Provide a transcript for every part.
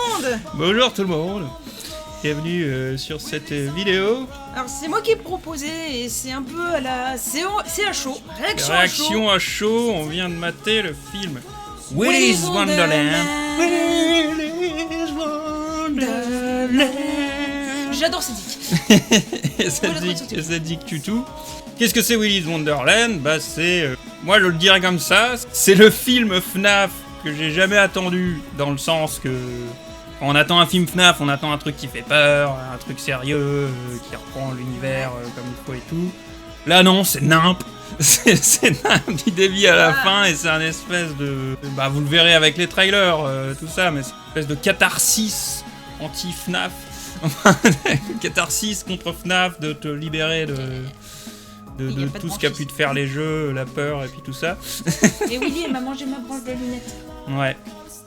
monde. Bonjour tout le monde. Bienvenue sur cette vidéo. Alors c'est moi qui ai proposé et c'est un peu à la... C'est à chaud. Réaction à chaud, on vient de mater le film Willy's Wonderland. Willy's Wonderland. J'adore Cédric. Cédric Tutu. Qu'est-ce que c'est Willy's Wonderland? Bah c'est... moi je le dirais comme ça, c'est le film FNAF que j'ai jamais attendu, dans le sens que... Quand on attend un film FNAF, on attend un truc qui fait peur, un truc sérieux, qui reprend l'univers comme il faut et tout. Là non, c'est nimp. C'est nimp du début à la fin et c'est un espèce de... Bah vous le verrez avec les trailers, tout ça, mais c'est une espèce de catharsis anti-FNAF. Catharsis contre FNAF, de te libérer de tout ce qu'a pu te faire les jeux, la peur et puis tout ça. Et Willy m'a mangé ma branche de lunettes. Ouais.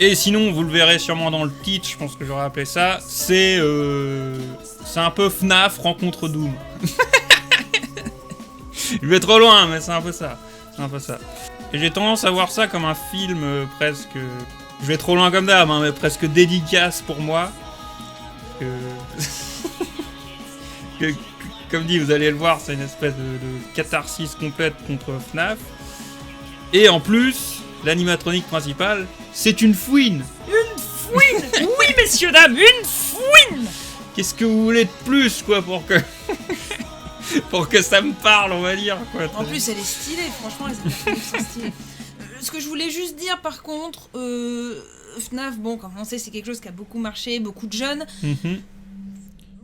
Et sinon, vous le verrez sûrement dans le titre, je pense que j'aurais appelé ça, c'est un peu FNAF rencontre Doom. Je vais trop loin, mais c'est un peu ça. C'est un peu ça. Et j'ai tendance à voir ça comme un film presque... Je vais trop loin comme d'hab, hein, mais presque dédicace pour moi. Comme dit, vous allez le voir, c'est une espèce de catharsis complète contre FNAF. Et en plus... L'animatronique principale, c'est une fouine. Une fouine. Oui, messieurs, dames, une fouine. Qu'est-ce que vous voulez de plus, quoi, pour que ça me parle, on va dire, quoi. En plus, elle est stylée, franchement, les animatroniques sont stylées. Ce que je voulais juste dire, par contre, FNAF, bon, comme on sait, c'est quelque chose qui a beaucoup marché, beaucoup de jeunes.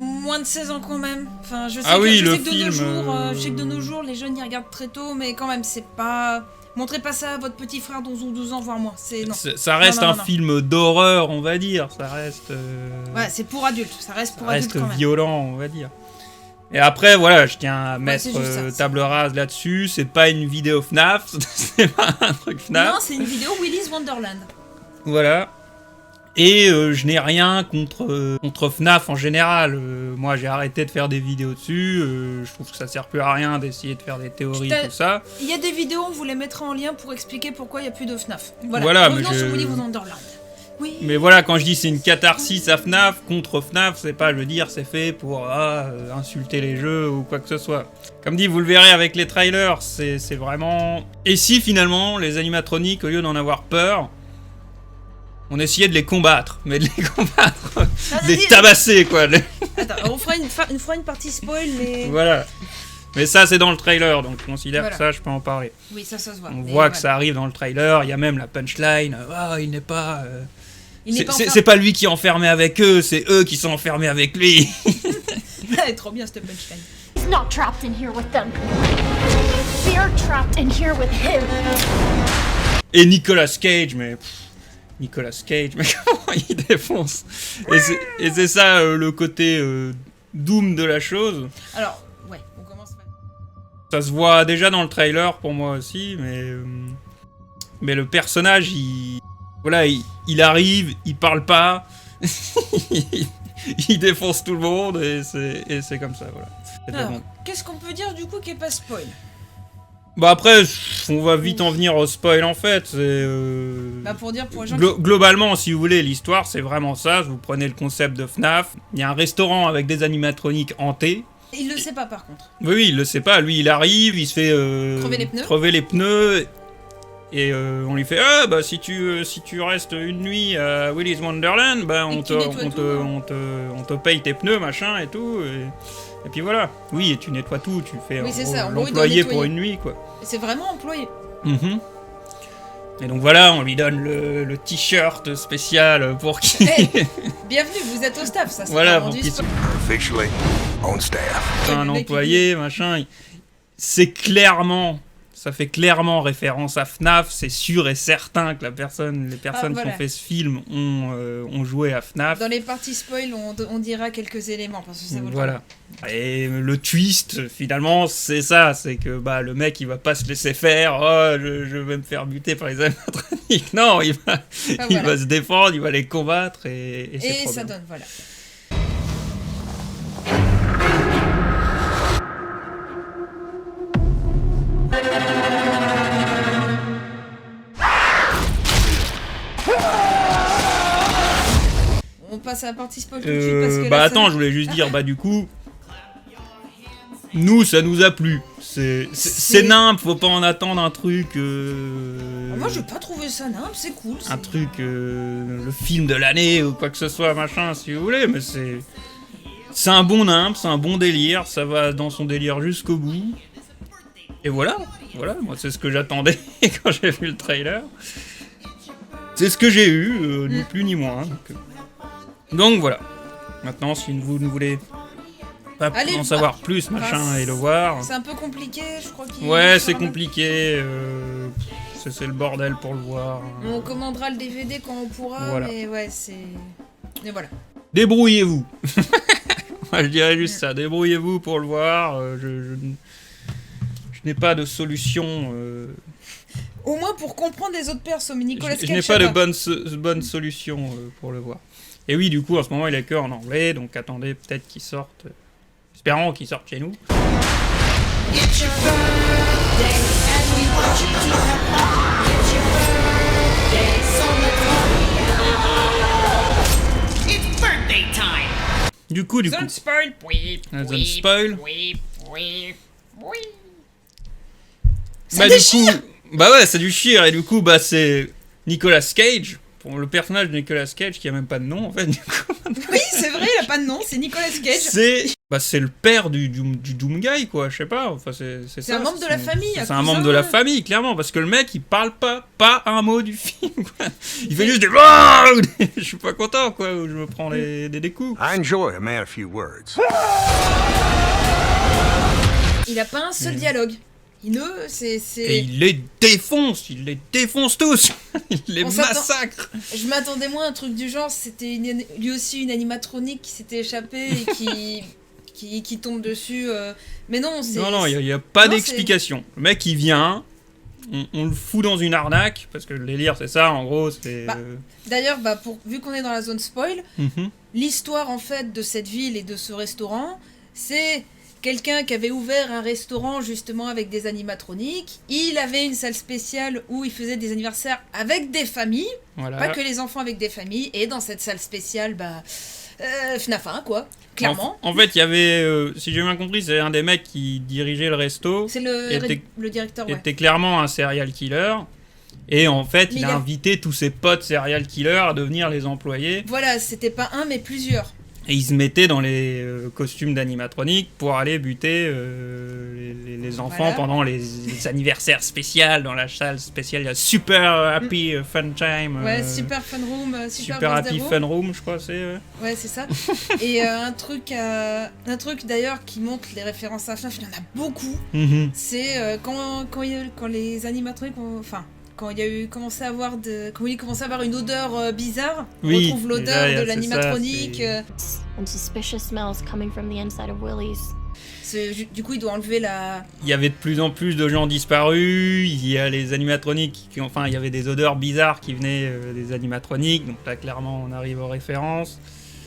Moins de 16 ans quand même. Enfin, je sais que de nos jours, les jeunes y regardent très tôt, mais quand même, c'est pas... Montrez pas ça à votre petit frère d'11 ou 12 ans, voire moins. Ça reste un film d'horreur, on va dire. Ça reste... Ouais, c'est pour adultes. Ça reste pour adultes quand même. Violent, on va dire. Et après, voilà, je tiens à mettre table rase là-dessus. C'est pas une vidéo FNAF. C'est pas un truc FNAF. Non, c'est une vidéo Willy's Wonderland. Voilà. Et je n'ai rien contre FNAF en général. Moi, j'ai arrêté de faire des vidéos dessus. Je trouve que ça sert plus à rien d'essayer de faire des théories, tout ça. Il y a des vidéos, on vous les mettra en lien pour expliquer pourquoi il n'y a plus de FNAF. Voilà, revenons sur Willy's Wonderland. Oui. Mais voilà, quand je dis c'est une catharsis à FNAF, contre FNAF, c'est pas, je veux dire, c'est fait pour insulter les jeux ou quoi que ce soit. Comme dit, vous le verrez avec les trailers, c'est vraiment... Et si finalement, les animatroniques, au lieu d'en avoir peur... On essayait de les combattre, mais de les combattre, de les tabasser, quoi. Attends, on fera une partie spoil, mais... Voilà. Mais ça, c'est dans le trailer, donc je considère que ça, je peux en parler. Oui, ça se voit. On voit que ça arrive dans le trailer, il y a même la punchline. Il n'est pas... C'est pas lui qui est enfermé avec eux, c'est eux qui sont enfermés avec lui. Elle est trop bien, cette punchline. He's not trapped in here with them. They're trapped in here with him. Et Nicolas Cage, mais... Nicolas Cage, mais comment il défonce. Et c'est ça le côté Doom de la chose. Alors, ouais, on commence mal. Ça se voit déjà dans le trailer pour moi aussi, mais le personnage, il arrive, il parle pas, il défonce tout le monde et c'est comme ça, voilà. Alors, qu'est-ce qu'on peut dire du coup qui est pas spoil? Bah après, on va vite en venir au spoil en fait. Pour dire pour les gens globalement, si vous voulez, l'histoire c'est vraiment ça. Vous prenez le concept de FNAF. Il y a un restaurant avec des animatroniques hantés. Il le sait pas par contre. Oui, il le sait pas. Lui, il arrive, il se fait crever les pneus. Et on lui fait si tu restes une nuit à Willy's Wonderland, on te paye tes pneus, machin et tout. Et puis voilà. Oui, et tu nettoies tout, tu fais l'employé pour une nuit, quoi. C'est vraiment employé. Et donc voilà, on lui donne le t-shirt spécial pour qui... Bienvenue, vous êtes au staff, ça. Voilà, pour qui... Officially on staff. Un employé, machin. C'est clairement... Ça fait clairement référence à FNAF, c'est sûr et certain que les personnes qui ont fait ce film ont joué à FNAF. Dans les parties spoil, on dira quelques éléments, parce que ça vaut le Voilà. Et le twist, finalement, c'est ça, c'est que le mec, il va pas se laisser faire, je vais me faire buter par les animatroniques. Non, il va se défendre, il va les combattre, et c'est trop ça bien. donne, voilà. On on passe à la partie spoil tout de suite parce que bah là, attends, ça... je voulais juste dire, bah du coup, nous ça nous a plu. C'est nimp, faut pas en attendre un truc. Moi j'ai pas trouvé ça nimp, c'est cool. Un truc, le film de l'année ou quoi que ce soit, machin, si vous voulez, mais c'est un bon nimp, c'est un bon délire, ça va dans son délire jusqu'au bout. Et voilà, moi c'est ce que j'attendais quand j'ai vu le trailer. C'est ce que j'ai eu, ni plus ni moins. Donc voilà. Maintenant, si vous ne voulez pas en savoir plus, machin, et le voir. C'est un peu compliqué, je crois qu'il... Ouais, c'est compliqué. C'est le bordel pour le voir. On commandera le DVD quand on pourra, voilà. mais ouais, c'est... Mais voilà. Débrouillez-vous. Moi, je dirais juste ça. Débrouillez-vous pour le voir. Je n'ai pas de solution... Au moins pour comprendre les autres persos, mais Nicolas Cage... Je n'ai pas de bonne solution pour le voir. Et oui, du coup, en ce moment, il est que en anglais, donc attendez peut-être qu'il sorte... Espérons qu'il sorte chez nous. It's your birthday and we want you to have fun. It's your birthday, so let's It's birthday time. Du coup. Zone spoil. Oui. Zone spoil. Oui. Bah du coup, bah ouais, ça déchire et du coup, bah c'est Nicolas Cage, pour le personnage de Nicolas Cage qui a même pas de nom en fait. Du coup. Oui, c'est vrai, il a pas de nom, c'est Nicolas Cage. C'est le père du Doom Guy quoi, je sais pas. Enfin c'est un membre de la famille. C'est un membre de la famille clairement parce que le mec il parle pas un mot du film. Quoi. Il fait juste des je suis pas content quoi, où je me prends des coups. I enjoy a man a few words. Il a pas un seul dialogue. Et il les défonce tous. Il les massacre. Je m'attendais moins à un truc du genre, c'était lui aussi une animatronique qui s'était échappée et qui tombe dessus. Mais non, c'est... Non, il n'y a pas d'explication. Le mec, il vient, on le fout dans une arnaque, parce que le délire, c'est ça, en gros, c'est... D'ailleurs, vu qu'on est dans la zone spoil, l'histoire, en fait, de cette ville et de ce restaurant, c'est... quelqu'un qui avait ouvert un restaurant justement avec des animatroniques. Il avait une salle spéciale où il faisait des anniversaires avec des familles. Voilà. Pas que les enfants avec des familles. Et dans cette salle spéciale, FNAF 1 quoi, clairement. En fait, il y avait, si j'ai bien compris, c'est un des mecs qui dirigeait le resto. C'est le directeur, ouais. Était clairement un serial killer. Et en fait, il a invité tous ses potes serial killers à devenir les employés. Voilà, c'était pas un mais plusieurs. Et ils se mettaient dans les costumes d'animatronique pour aller buter les enfants pendant les anniversaires spéciaux dans la salle spéciale. Il y a Super Happy Fun Time. Ouais, Super Fun Room. Super Happy Fun Room, je crois, c'est... Ouais, c'est ça. Et un truc d'ailleurs qui montre les références à FNAF, il y en a beaucoup. C'est quand les animatroniques quand il y a eu commencé à avoir une odeur bizarre, on retrouve l'odeur de l'animatronique. And suspicious smells coming from the inside of Willie's. Du coup, il doit enlever la... Il y avait de plus en plus de gens disparus, il y a les animatroniques, il y avait des odeurs bizarres qui venaient des animatroniques, donc là, clairement, on arrive aux références.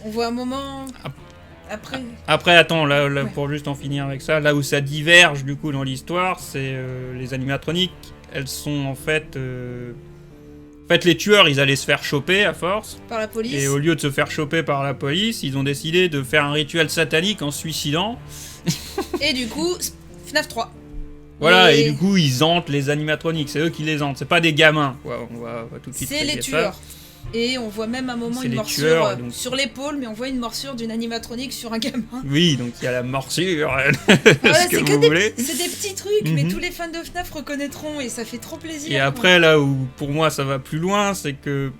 On voit un moment... Après, attends, là pour juste en finir avec ça, là où ça diverge, du coup, dans l'histoire, c'est les animatroniques. Elles sont en fait... les tueurs, ils allaient se faire choper à force. Par la police. Et au lieu de se faire choper par la police, ils ont décidé de faire un rituel satanique en se suicidant. Et du coup, FNAF 3. Voilà, et du coup, ils hantent les animatroniques. C'est eux qui les hantent. C'est pas des gamins, quoi. On va tout de suite c'est les tueurs. Ça. Et on voit même à un moment une morsure sur l'épaule, mais on voit une morsure d'une animatronique sur un gamin. Oui, donc il y a la morsure, ce que vous voulez. C'est des petits trucs, mais tous les fans de FNAF reconnaîtront et ça fait trop plaisir. Et après, là où pour moi ça va plus loin, c'est que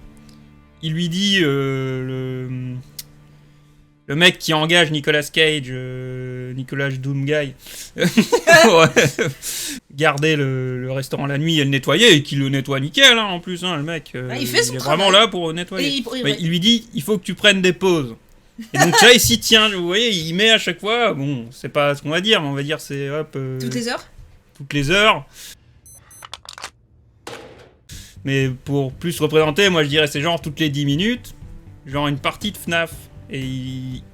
il lui dit le mec qui engage Nicolas Cage, Nicolas Doom Guy, garder le restaurant la nuit et le nettoyer, et qu'il le nettoie nickel, en plus, le mec. Il fait son il est travail. vraiment là pour nettoyer. Il lui dit, il faut que tu prennes des pauses. Et donc là, ici, tiens, vous voyez, il met à chaque fois, bon, c'est pas ce qu'on va dire, mais on va dire c'est, hop... toutes les heures. Toutes les heures. Mais pour plus représenter, moi je dirais c'est genre toutes les 10 minutes, genre une partie de FNAF. Et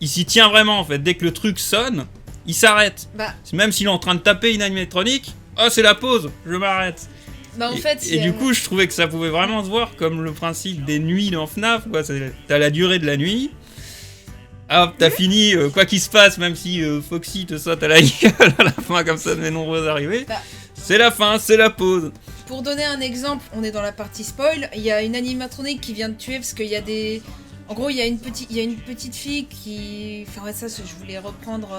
il s'y tient vraiment en fait, dès que le truc sonne, il s'arrête. Même s'il est en train de taper une animatronique, c'est la pause, je m'arrête. En fait, du coup, je trouvais que ça pouvait vraiment se voir comme le principe des nuits dans FNAF, quoi. T'as la durée de la nuit, Hop, t'as fini, quoi qu'il se passe, même si Foxy te saute à la gueule à la fin comme ça de mes nombreuses arrivées. Bah. C'est la fin, c'est la pause. Pour donner un exemple, on est dans la partie spoil, il y a une animatronique qui vient de tuer parce qu'il y a des... En gros, il y a une petite fille qui... Enfin ouais, ça, je voulais reprendre,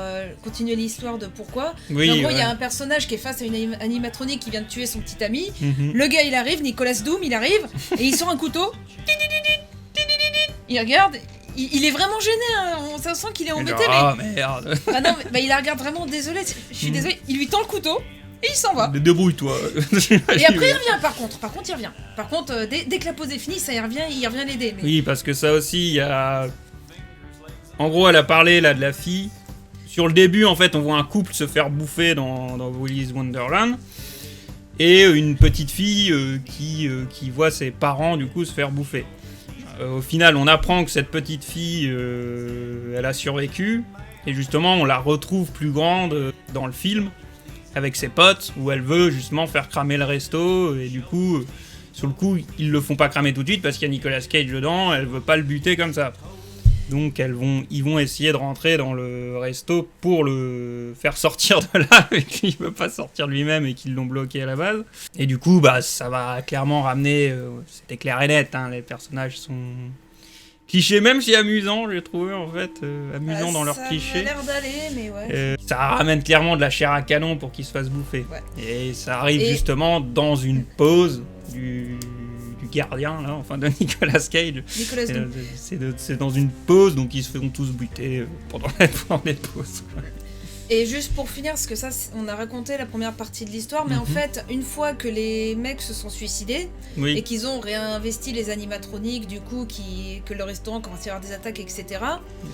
continuer l'histoire de pourquoi. Oui, Mais en gros, il ouais. y a un personnage qui est face à une animatronique qui vient de tuer son petit ami. Mhm. Le gars, il arrive, Nicolas Doom, il arrive, et il sort un couteau. Il regarde, il est vraiment gêné, hein. On sent qu'il est embêté, Ah mais... merde. Ah non, mais il la regarde vraiment, désolé, je suis désolé, il lui tend le couteau, et il s'en va. Débrouille-toi. Et après il revient par contre il revient. Par contre, dès que la pause est finie, ça il revient l'aider. Mais... Oui, parce que ça aussi, il y a... En gros, elle a parlé là de la fille. Sur le début, en fait, on voit un couple se faire bouffer dans Willy's Wonderland. Et une petite fille qui voit ses parents, du coup, se faire bouffer. Au final, on apprend que cette petite fille, elle a survécu. Et justement, on la retrouve plus grande dans le film, avec ses potes, où elle veut justement faire cramer le resto. Et du coup, sur le coup, ils le font pas cramer tout de suite, parce qu'il y a Nicolas Cage dedans, elle veut pas le buter comme ça. Donc ils vont essayer de rentrer dans le resto pour le faire sortir de là, vu qu'il ne peut pas sortir lui-même et qu'ils l'ont bloqué à la base. Et du coup, bah, ça va clairement ramener... c'était clair et net, hein, les personnages sont clichés, même si amusants, j'ai trouvé, en fait, amusants dans leurs clichés. Ça a l'air d'aller, mais ouais. Ça ramène clairement de la chair à canon pour qu'ils se fassent bouffer. Ouais. Et ça arrive justement dans une pause du gardien, là, enfin de Nicolas Cage. Nicolas Doom. C'est dans une pause, donc ils se font tous buter pendant les pauses. Et juste pour finir, parce que ça, on a raconté la première partie de l'histoire, mais en fait, une fois que les mecs se sont suicidés, Oui. et qu'ils ont réinvesti les animatroniques, du coup, que le restaurant commence à y avoir des attaques, etc.,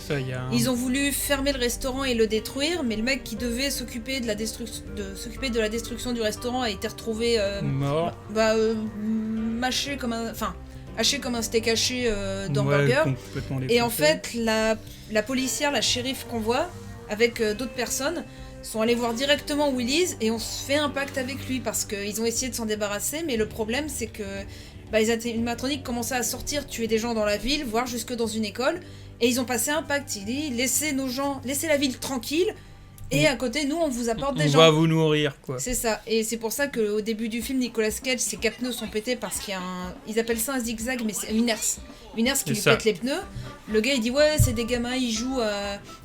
Ça, y a un- ils ont voulu fermer le restaurant et le détruire, mais le mec qui devait s'occuper de la destruction du restaurant a été retrouvé mort. haché comme un steak haché Ouais, d'hamburger. complètement Et en défoncé. fait, la policière, la shérif qu'on voit, avec d'autres personnes, sont allés voir directement Willy's et on se fait un pacte avec lui parce qu'ils ont essayé de s'en débarrasser, mais le problème c'est que les animatroniques commençaient à sortir, tuer des gens dans la ville, voire jusque dans une école, et ils ont passé un pacte. Il dit laissez la ville tranquille, et à côté nous on vous apporte des On gens. va vous nourrir, quoi. C'est ça, et c'est pour ça qu'au début du film, Nicolas Cage, ses 4 pneus sont pétés parce qu'il y a ils appellent ça un zigzag, mais c'est une herse. Une herse qui C'est lui ça. pète les pneus. Le gars il dit ouais, c'est des gamins, ils jouent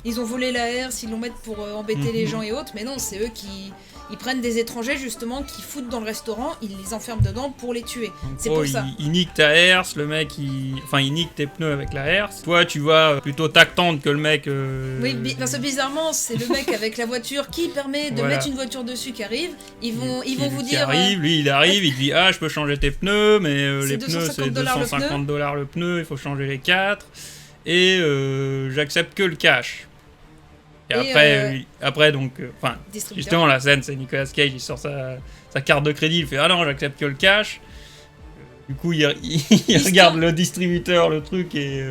ils ont volé la herse, ils l'ont mettre pour embêter les gens et autres, mais non, c'est eux qui... Ils prennent des étrangers justement qui foutent dans le restaurant, ils les enferment dedans pour les tuer. C'est pour ça. Il nique ta herse, le mec il nique tes pneus avec la herse. Toi tu vas plutôt t'attendre que le mec. Oui, parce que bizarrement, c'est le mec avec la voiture qui permet de Voilà. mettre une voiture dessus qui arrive. Ils vont vous Qui dire. arrive, lui il arrive, il te dit ah je peux changer tes pneus, mais C'est les pneus c'est $250 $250 le pneu, il faut changer les 4 et j'accepte que le cash. Et après donc, Distributeur. justement la scène c'est Nicolas Cage, il sort sa carte de crédit, il fait ah non j'accepte que le cash. Du coup il regarde le distributeur, le truc est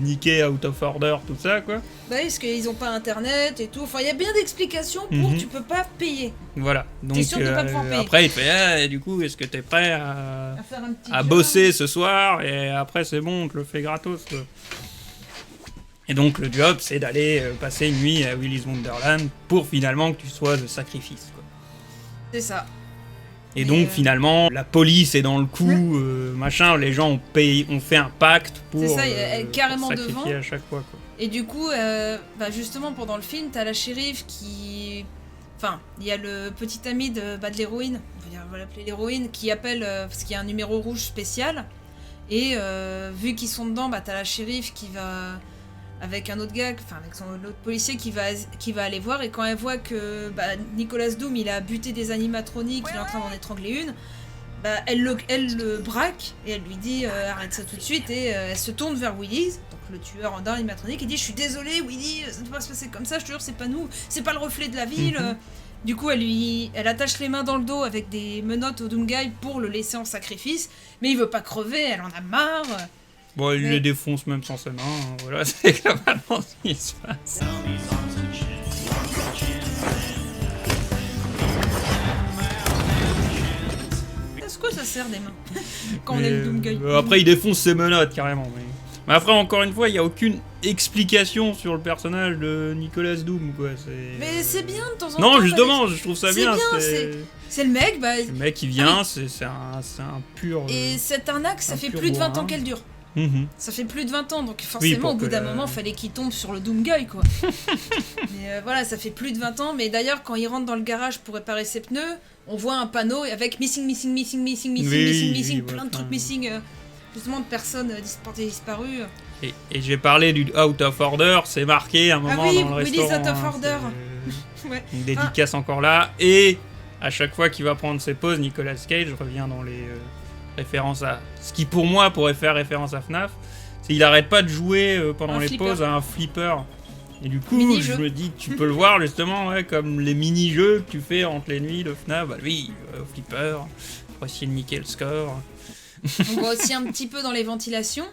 niqué, out of order, tout ça quoi. Bah oui, parce qu'ils ont pas internet et tout. Enfin, il y a bien d'explications pour Mhm. tu peux pas payer. Voilà. Donc sûr de pas pouvoir payer. après il fait ah, et du coup est-ce que t'es prêt à Faire un petit à job. bosser ce soir et après c'est bon, on te le fait gratos quoi. Et donc le job c'est d'aller passer une nuit à Willy's Wonderland pour finalement que tu sois le sacrifice quoi. C'est ça. Et Mais, donc finalement la police est dans le coup, machin, les gens ont fait un pacte pour C'est ça, elle est carrément pour sacrifier devant. à chaque fois quoi. Et du coup, justement pendant le film, t'as la shérif qui... Enfin, il y a le petit ami de l'héroïne, on va l'appeler l'héroïne, qui appelle, parce qu'il y a un numéro rouge spécial. Et vu qu'ils sont dedans, t'as la shérif qui va... avec un autre gars, avec l'autre policier qui va aller voir, et quand elle voit que Nicolas Doom il a buté des animatroniques, il est en train d'en étrangler une, elle le braque et elle lui dit arrête ça tout de suite, et elle se tourne vers Willy's, donc le tueur d'un animatronique, et dit je suis désolé Willy, ça ne peut pas se passer comme ça, je te jure c'est pas nous, c'est pas le reflet de la ville. Du coup elle attache les mains dans le dos avec des menottes au Doom Guy pour le laisser en sacrifice, mais il veut pas crever, elle en a marre. Bon, il Mais- les défonce même sans ses mains, hein, voilà, c'est globalement ce qui se passe. Est-ce que ça sert des mains quand on est le Doom Guy? Après, il défonce ses menottes carrément. Mais... Mais après, encore une fois, il n'y a aucune explication sur le personnage de Nicolas Doom, quoi. Mais c'est bien de temps en temps. Non, justement, je trouve ça c'est bien. bien, c'est le mec, bah. Le mec qui vient, c'est un pur. Et cette arnaque, ça un fait pur plus de 20 ans bourrin. qu'elle dure. Mhm. Ça fait plus de 20 ans, donc forcément, pour au bout que d'un la- moment, fallait qu'il tombe sur le Doomguy, quoi. Mais voilà, ça fait plus de 20 ans. Mais d'ailleurs, quand il rentre dans le garage pour réparer ses pneus, on voit un panneau avec missing, Oui, oui, plein voilà. de trucs missing, justement de personnes portées disparues. Et j'ai parlé du Out of Order, c'est marqué à un moment oui, dans le Willy's restaurant. Out of hein, Order. c'est, Ouais. une dédicace encore là. Et à chaque fois qu'il va prendre ses pauses, Nicolas Cage revient dans les références à... Ce qui pour moi pourrait faire référence à FNAF, c'est qu'il arrête pas de jouer pendant Un les flipper. pauses à un flipper. Et du coup, Mini-jeu. je me dis, tu peux le voir justement ouais, comme les mini-jeux que tu fais entre les nuits de FNAF. Bah lui, au flipper, pour essayer de niquer le score. On voit aussi un petit peu dans les ventilations,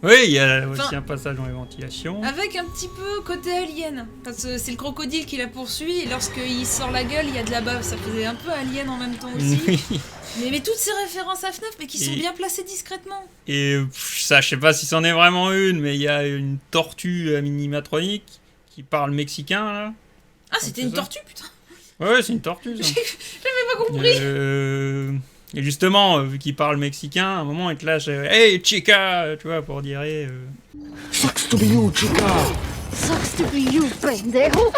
Oui, il y a aussi Enfin, un passage dans les ventilations. avec un petit peu côté alien. Parce que c'est le crocodile qui la poursuit, et lorsqu'il sort la gueule, il y a de la bave. Ça faisait un peu alien en même temps aussi. Oui. mais toutes ces références à FNAF, mais qui sont Et- bien placées discrètement. Et ça, je sais pas si c'en est vraiment une, mais il y a une tortue animatronique qui parle mexicain là. Ah, c'était c'est une ça. tortue, putain. Ouais, c'est une tortue ça. J'avais pas compris. Et justement, vu qu'il parle mexicain, à un moment il te lâche Hey chica, tu vois, pour dire Sucks to be you, pendejo.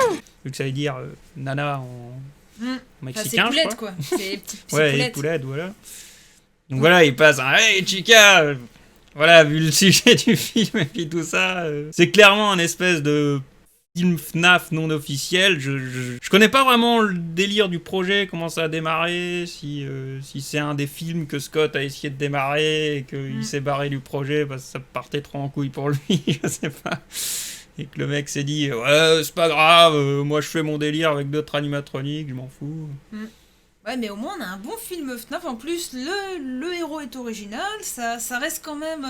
vu que ça veut dire nana en Enfin, c'est mexicain, je poulette, crois. quoi. C'est Ouais, poulette. et poulette, voilà. Donc voilà, il passe un Hey chica. Voilà, vu le sujet du film et puis tout ça, c'est clairement un espèce de film FNAF non officiel. Je connais pas vraiment le délire du projet, comment ça a démarré, si c'est un des films que Scott a essayé de démarrer et qu'il s'est barré du projet parce que ça partait trop en couille pour lui, je sais pas. Et que le mec s'est dit ouais, c'est pas grave, moi je fais mon délire avec d'autres animatroniques, je m'en fous. Ouais, mais au moins on a un bon film FNAF. En plus, le héros est original. Ça reste quand même.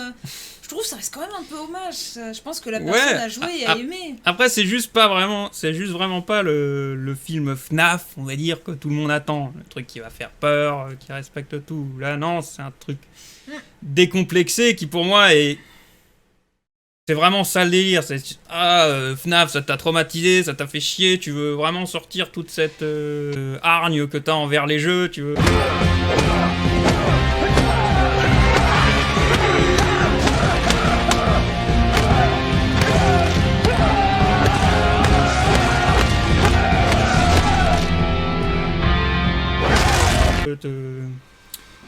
Je trouve que ça reste quand même un peu hommage. Je pense que la personne a joué et a aimé. Après, c'est juste vraiment pas le film FNAF, on va dire, que tout le monde attend. Le truc qui va faire peur, qui respecte tout. Là, non, c'est un truc décomplexé qui, pour moi, c'est vraiment ça le délire. C'est FNAF, ça t'a traumatisé, ça t'a fait chier. Tu veux vraiment sortir toute cette hargne que t'as envers les jeux. Tu veux.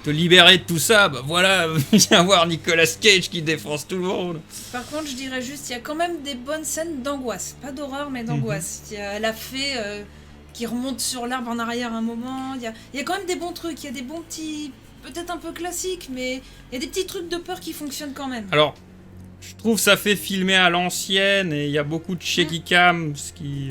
Te libérer de tout ça, bah voilà, viens voir Nicolas Cage qui défonce tout le monde. Par contre, je dirais juste, il y a quand même des bonnes scènes d'angoisse. Pas d'horreur, mais d'angoisse. Il y a la fée qui remonte sur l'arbre en arrière un moment. Il y a quand même des bons trucs. Il y a des bons petits... Peut-être un peu classiques, mais il y a des petits trucs de peur qui fonctionnent quand même. Alors, je trouve ça fait filmer à l'ancienne et il y a beaucoup de shaky cam, ce qui...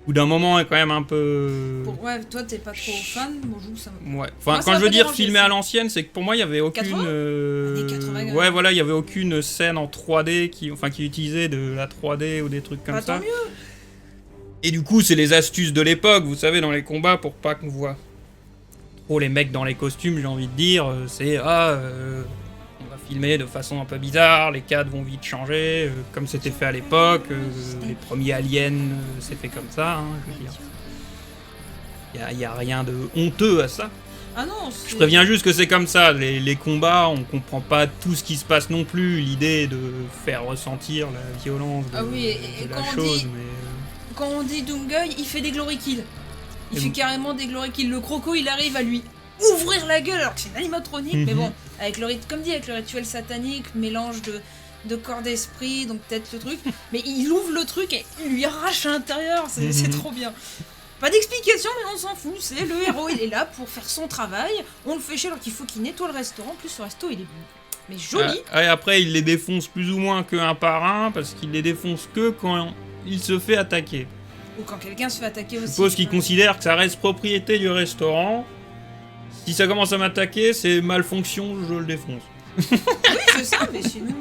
Ou d'un moment est quand même un peu... Ouais, toi t'es pas trop fan, moi je trouve ça... Ouais. Enfin, Moi, ça quand m'a je veux pas dire dérangé, filmer ça. à l'ancienne, c'est que pour moi, il y avait aucune... 80? Années 80, Ouais, voilà, il y avait aucune scène en 3D qui utilisait de la 3D ou des trucs comme Bah, ça. tant mieux. Et du coup, c'est les astuces de l'époque, vous savez, dans les combats, pour pas qu'on voit trop les mecs dans les costumes, j'ai envie de dire. C'est, on va filmer de façon un peu bizarre, les cadres vont vite changer, comme c'était fait à l'époque. Les premiers aliens, c'est fait comme ça, hein, je veux dire. Il y a rien de honteux à ça. Ah non, Je préviens juste que c'est comme ça, les combats, on comprend pas tout ce qui se passe non plus. L'idée est de faire ressentir la violence de, Ah oui, et de la quand on chose, dit- mais... Quand on dit Doomguy, il fait des glory kills. Il Et fait bon. carrément des glory kills. Le croco, il arrive à lui ouvrir la gueule alors que c'est une animatronique, mais bon, avec comme dit, avec le rituel satanique, mélange de corps d'esprit, donc peut-être le truc, mais il ouvre le truc et il lui arrache à l'intérieur, c'est trop bien. Pas d'explication, mais on s'en fout, c'est le héros, il est là pour faire son travail, on le fait chier alors qu'il faut qu'il nettoie le restaurant, en plus ce resto il est mais joli. Et après, il les défonce plus ou moins qu'un par un, parce qu'il les défonce que quand il se fait attaquer. Ou quand quelqu'un se fait attaquer aussi. Je suppose qu'il considère que ça reste propriété du restaurant. Si ça commence à m'attaquer, c'est malfonction, je le défonce. Oui, c'est ça, mais sinon...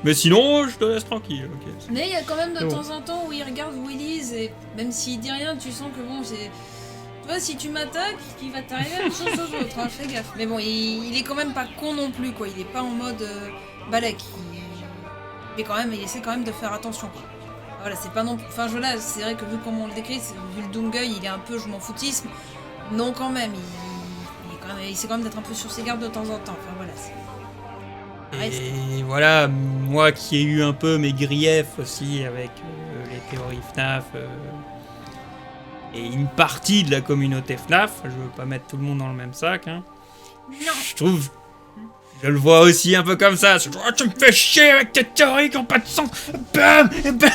Mais sinon, je te laisse tranquille, ok. Mais il y a quand même de Bon. temps en temps où il regarde Willy's et même s'il dit rien, tu sens que bon, c'est... Tu vois, si tu m'attaques, il va t'arriver la même chose aux autres, hein, fais gaffe. Mais bon, il est quand même pas con non plus, quoi. Il est pas en mode balai qui... Mais quand même, il essaie quand même de faire attention, quoi. Voilà, c'est pas non... Enfin, voilà, c'est vrai que vu comment on le décrit, vu le Doomguy, il est un peu je m'en foutisme. Non, quand même, il essaie quand même d'être un peu sur ses gardes de temps en temps. Enfin, voilà, Et voilà, moi qui ai eu un peu mes griefs aussi avec les théories FNAF et une partie de la communauté FNAF, je veux pas mettre tout le monde dans le même sac, hein. Non. Je trouve, je le vois aussi un peu comme ça. Oh, tu me fais chier avec tes théories qui ont pas de sens. Bam et bam.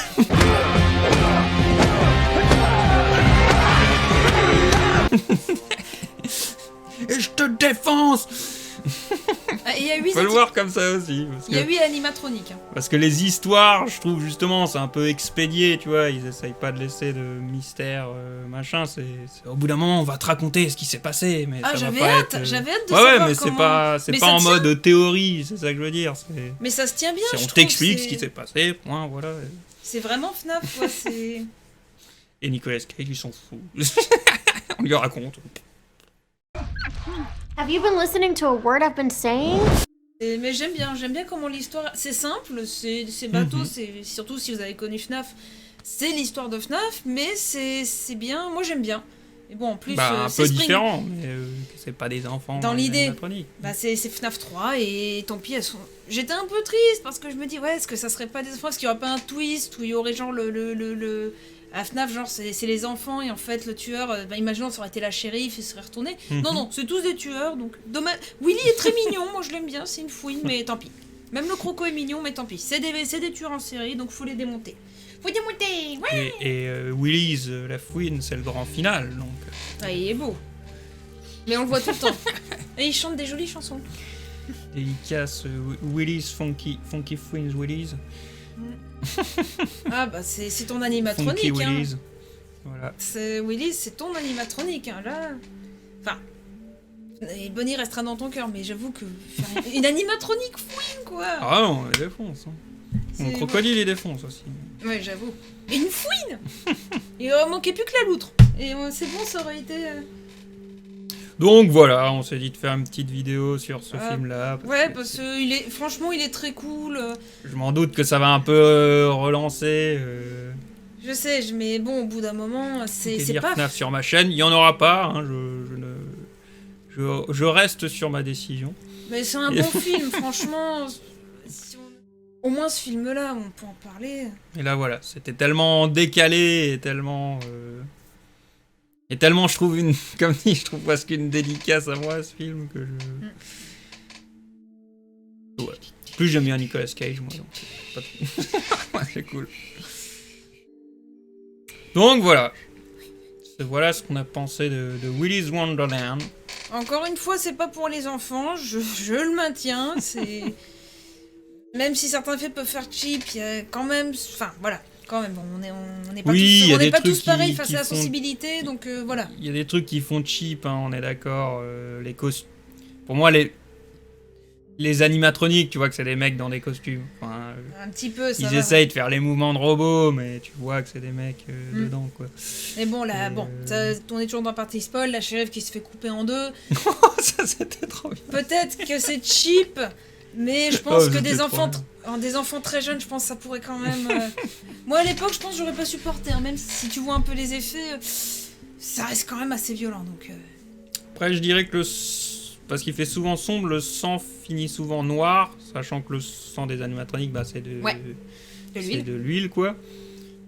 Et je te défonce. Il y a 8 Faut le voir comme ça aussi. Il y a 8 animatroniques. Hein. Parce que les histoires, je trouve justement, c'est un peu expédié, tu vois. Ils essayent pas de laisser de mystère, machin. C'est au bout d'un moment, on va te raconter ce qui s'est passé. Mais ça j'avais va pas hâte, être, j'avais hâte de ouais, savoir mais comment... c'est pas en mode théorie, c'est ça que je veux dire. Mais ça se tient bien, je on trouve. t'explique ce qui s'est passé, point, voilà. C'est vraiment FNAF, quoi, c'est... Et Nicolas Cage, ils s'en fout. On lui raconte. Have you been listening to a word I've been saying? Mais j'aime bien comment l'histoire... C'est simple, c'est bateau, c'est surtout si vous avez connu FNAF, c'est l'histoire de FNAF, mais c'est bien, moi j'aime bien. Et bon, en plus, un peu différent, mais c'est pas des enfants. Dans l'idée, bah, c'est FNAF 3, et tant pis, elles sont... J'étais un peu triste, parce que je me dis, ouais, est-ce que ça serait pas des enfants? Est-ce qu'il y aurait pas un twist, où il y aurait genre à FNAF, genre, c'est les enfants, et en fait, le tueur, imaginons, ça aurait été la shérif, il serait retourné. Non, c'est tous des tueurs, donc... Dommage. Willy est très mignon, moi je l'aime bien, c'est une fouine, mais tant pis. Même le croco est mignon, mais tant pis. C'est des tueurs en série, donc faut les démonter. Faut démonter, ouais. Et Willy's, la fouine, c'est le grand final, donc... Il est beau. Mais on le voit tout le temps. Et il chante des jolies chansons. Dédicace Willy's Funky Fouines Willy's. Ah bah c'est ton animatronique. Funky Willy's. Voilà. Willy's, c'est ton animatronique, hein, là. Enfin, et Bonnie restera dans ton cœur, mais j'avoue que une animatronique fouine, quoi. Ah non, elle défonce. Hein. Mon crocodile, il défonce aussi. Ouais, j'avoue. Et une fouine. Et manquait plus que la loutre. Et c'est bon, ça aurait été... Donc voilà, on s'est dit de faire une petite vidéo sur ce film-là. Parce que franchement, il est très cool. Je m'en doute que ça va un peu relancer. Je sais, mais bon, au bout d'un moment, c'est pas... FNAF sur ma chaîne, il y en aura pas. Hein, je reste sur ma décision. Mais c'est un bon film, franchement. Au moins ce film-là, on peut en parler. Et là voilà, c'était tellement décalé et tellement... Et tellement je trouve comme dit, je trouve presque une dédicace à moi ce film que je... Ouais. Plus j'aime bien Nicolas Cage, moi, donc ouais, c'est cool. Donc voilà. Voilà ce qu'on a pensé de Willy's Wonderland. Encore une fois, c'est pas pour les enfants, je le maintiens, c'est... Même si certains faits peuvent faire cheap, il y a quand même... Enfin, voilà. Quand même, on n'est pas tous pareils face à la sensibilité, donc voilà. Il y a des trucs qui font cheap, hein, on est d'accord. Les costumes. Pour moi, les animatroniques, tu vois que c'est des mecs dans des costumes. Enfin, un petit peu, ça ils va, essayent de faire les mouvements de robots, mais tu vois que c'est des mecs dedans, quoi. Mais bon, là, on est toujours dans Party Spoil, la shérif qui se fait couper en deux. Ça, c'était trop bien. Peut-être que c'est cheap, mais je pense que des enfants très jeunes, je pense que ça pourrait quand même... Moi, à l'époque, je pense que j'aurais pas supporté, hein, même si tu vois un peu les effets, ça reste quand même assez violent, donc... Après, je dirais que parce qu'il fait souvent sombre, le sang finit souvent noir, sachant que le sang des animatroniques, c'est de l'huile, quoi.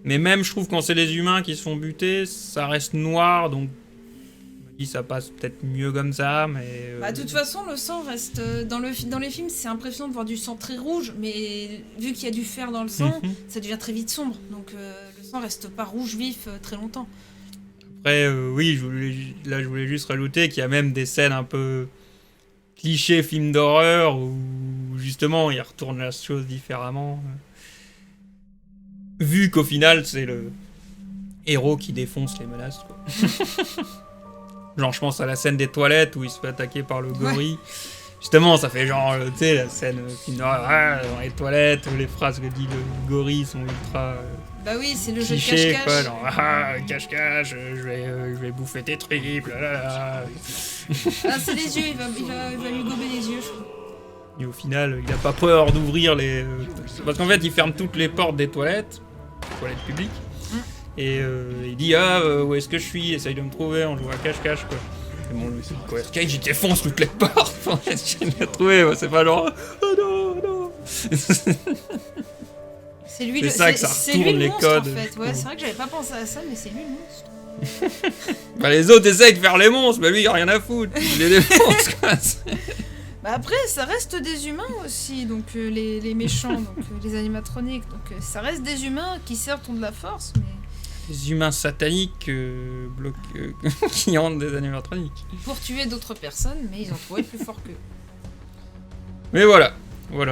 Mais même, je trouve, quand c'est les humains qui se font buter, ça reste noir, donc... ça passe peut-être mieux comme ça, mais... de toute façon, le sang reste... Dans les films, c'est impressionnant de voir du sang très rouge, mais vu qu'il y a du fer dans le sang, ça devient très vite sombre. Donc le sang reste pas rouge vif très longtemps. Après, oui, je voulais juste rajouter qu'il y a même des scènes un peu clichés films d'horreur, où justement, ils retournent la chose différemment. Vu qu'au final, c'est le héros qui défonce les menaces, quoi. Genre, je pense à la scène des toilettes où il se fait attaquer par le gorille. Ouais. Justement, ça fait genre, tu sais, la scène dans les toilettes où les phrases que dit le gorille sont ultra. Bah oui, c'est le cliché, jeu de cache-cache. Quoi, genre, cache-cache, je vais bouffer tes tripes, là. C'est les yeux, il va lui gober les yeux, je crois. Et au final, il a pas peur d'ouvrir les... Parce qu'en fait, il ferme toutes les portes des toilettes publiques. Et il dit où est-ce que je suis, essaye de me trouver, on joue à cache-cache quoi. Et bon, le Nicolas Cage il défonce toutes les portes, pour essayer de les trouver, c'est pas genre oh non. C'est lui C'est ça que ça c'est lui retourne le les monstre codes. en fait. Ouais, c'est vrai que j'avais pas pensé à ça, mais c'est lui le monstre. Bah les autres essayent de faire les monstres, mais lui il a rien à foutre, il les défonce quoi. Bah après, ça reste des humains aussi, donc les méchants, donc les animatroniques. Donc ça reste des humains qui certes ont de la force, mais Les humains sataniques qui ont des animatroniques. pour tuer d'autres personnes, mais ils ont trouvé plus fort qu'eux. Mais voilà,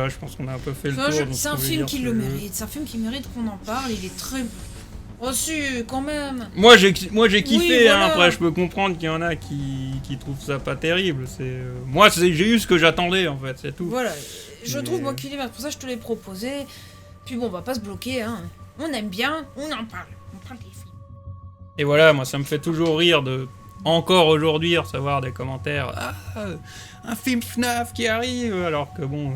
je pense qu'on a un peu fait le Enfin, tour. de ce c'est un qu'on voulait film dire qui sur le le- mérite, c'est un film qui mérite qu'on en parle, il est très reçu quand même. Moi j'ai kiffé, Oui, voilà. hein. Après je peux comprendre qu'il y en a qui trouvent ça pas terrible. Moi j'ai eu ce que j'attendais en fait, c'est tout. Voilà, je Mais- trouve moi qu'il est bien, pour ça je te l'ai proposé. Puis bon, on va pas se bloquer, hein. On aime bien, on en parle. On parle des films. Et voilà, moi ça me fait toujours rire de encore aujourd'hui recevoir des commentaires. Un film FNAF qui arrive, alors que bon,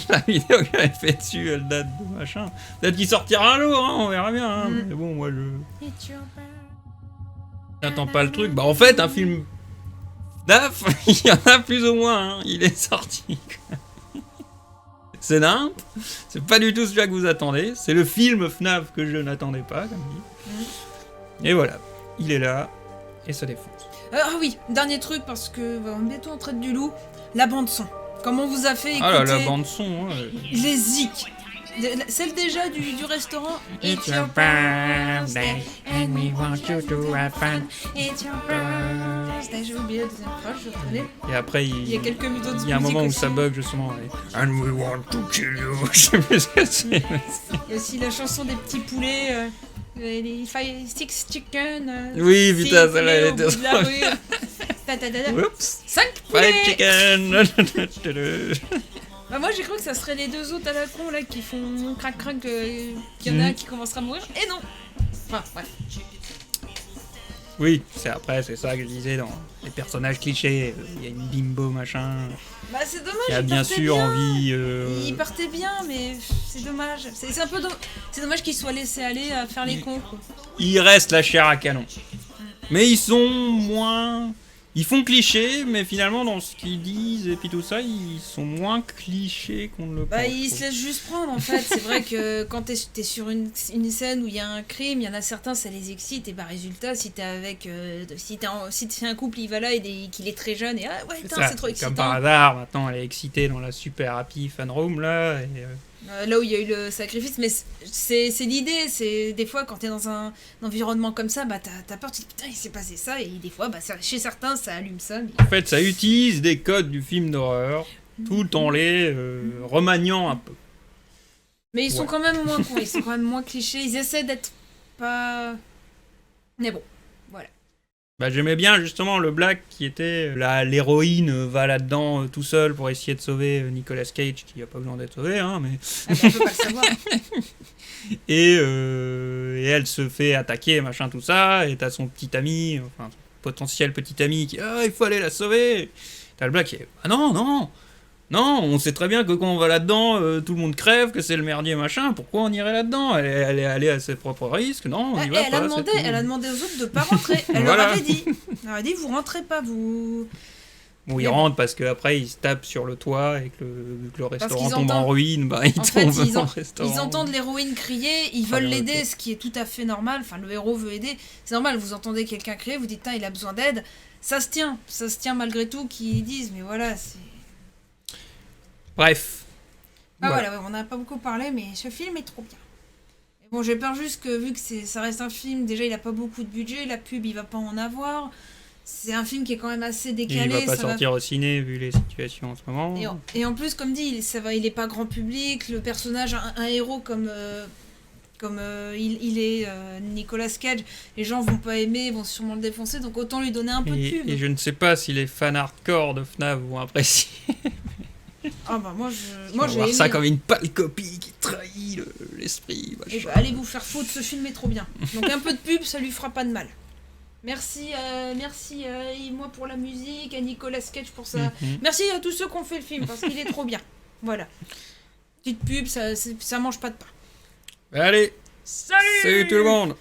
la vidéo que j'avais fait dessus, elle date de machin. Peut-être qu'il sortira un jour, hein, on verra bien. Hein, mais bon, moi j'attends pas le truc. Bah en fait, un film FNAF, il y en a plus ou moins. Hein, il est sorti. C'est dingue. C'est pas du tout celui que vous attendez. C'est le film FNAF que je n'attendais pas, comme dit. Et voilà, il est là et ça défonce. Ah oui, dernier truc, parce que bientôt on traite du loup, la bande son. Comme on vous a fait écouter Ah là, la bande son. les zik. Celle déjà du restaurant. It's your birthday and we want you to have fun. It's your birthday. J'ai oublié la deuxième phrase, je reconnais. Et après, Il y a quelques minutes d'autres il y a un moment où musiques ça aussi. bug justement. And we want to kill you. Je sais plus ce que c'est. Il y a aussi la chanson des petits poulets. Les six chicken. Oui, six putain, celle-là, elle poulets au était bout de la rue. Ta-ta-ta-ta. Oups. 5 poulets. Fried chicken. Bah moi j'ai cru que ça serait les deux autres à la con là qui font crac crac, qu'il y en a un qui commencera à mourir, et non. Enfin ouais. Oui, c'est ça que je disais dans les personnages clichés. Il y a une bimbo machin Bah c'est dommage, qui a il bien partait sûr bien. envie. Il partait bien, mais c'est dommage. C'est un peu c'est dommage qu'ils soient laissés aller à faire les cons quoi. Il reste la chair à canon. Mais ils sont moins. Ils font cliché, mais finalement dans ce qu'ils disent et puis tout ça, ils sont moins clichés qu'on ne le pense. Bah ils se laissent juste prendre en fait. C'est vrai que quand t'es sur une scène où il y a un crime, il y en a certains ça les excite, et bah résultat si t'es avec si t'es un couple il va là et qu'il est très jeune et ah ouais putain ça, c'est trop excitant. comme par hasard, maintenant elle est excitée dans la super happy fan room là. Et, Là où il y a eu le sacrifice, mais c'est l'idée, c'est des fois quand t'es dans un environnement comme ça, bah t'as peur, tu te dis putain il s'est passé ça, et des fois bah chez certains ça allume ça. Mais... En fait ça utilise des codes du film d'horreur, tout en les remaniant un peu. Mais ils sont Ouais. quand même moins cons, ils sont quand même moins clichés, ils essaient d'être pas... Mais bon, voilà. Bah, j'aimais bien justement le Black qui était l'héroïne va là-dedans tout seul pour essayer de sauver Nicolas Cage qui a pas besoin d'être sauvé hein, mais Ah, on peut pas le savoir. et elle se fait attaquer machin tout ça et t'as son petit ami enfin son potentiel petit ami qui il faut aller la sauver. T'as le Black qui est non, on sait très bien que quand on va là-dedans, tout le monde crève, que c'est le merdier machin. Pourquoi on irait là-dedans ? Elle est allée à ses propres risques. Non, on y va elle pas. a demandé, c'est tout. elle a demandé aux autres de pas rentrer. Elle Voilà. leur avait dit. Elle leur a dit vous rentrez pas, vous. Bon, ils Mais rentrent parce qu'après ils se tapent sur le toit et que le restaurant qu'ils tombe en entendent- ruine, bah ils En fait, tombent ils, dans le restaurant. ils entendent l'héroïne crier, ils veulent Travers le l'aider, toit. ce qui est tout à fait normal. Enfin, le héros veut aider. C'est normal, vous entendez quelqu'un crier, vous dites, il a besoin d'aide. Ça se tient malgré tout qu'ils disent, mais voilà, c'est. Bref. Ah Voilà. voilà, ouais, on n'a pas beaucoup parlé, mais ce film est trop bien. Et bon, j'ai peur juste que, vu que ça reste un film, déjà il a pas beaucoup de budget, la pub il va pas en avoir. C'est un film qui est quand même assez Il décalé. va pas ça sortir au ciné vu les situations en ce moment. Et en plus, comme dit, il est pas grand public. Le personnage, un héros comme il est Nicolas Cage, les gens vont pas aimer, vont sûrement le défoncer, donc autant lui donner un peu de pub. Et je ne sais pas si les fans hardcore de FNAF vont apprécier. Ah bah moi Ils vont j'ai voir aimé. ça comme une pâle copie qui trahit l'esprit. Et machin. bah, allez vous faire foutre, ce film est trop bien. Donc un peu de pub, ça lui fera pas de mal. Merci, merci moi pour la musique, à Nicolas Cage pour ça. Merci à tous ceux qui ont fait le film parce qu'il est trop bien. Voilà. Petite pub, ça mange pas de pain. Allez, salut tout le monde.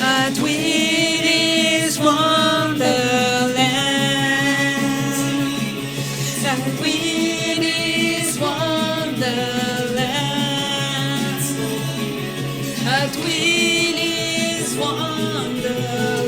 At Willy's Wonderland. At Willy's Wonderland. At Willy's Wonderland.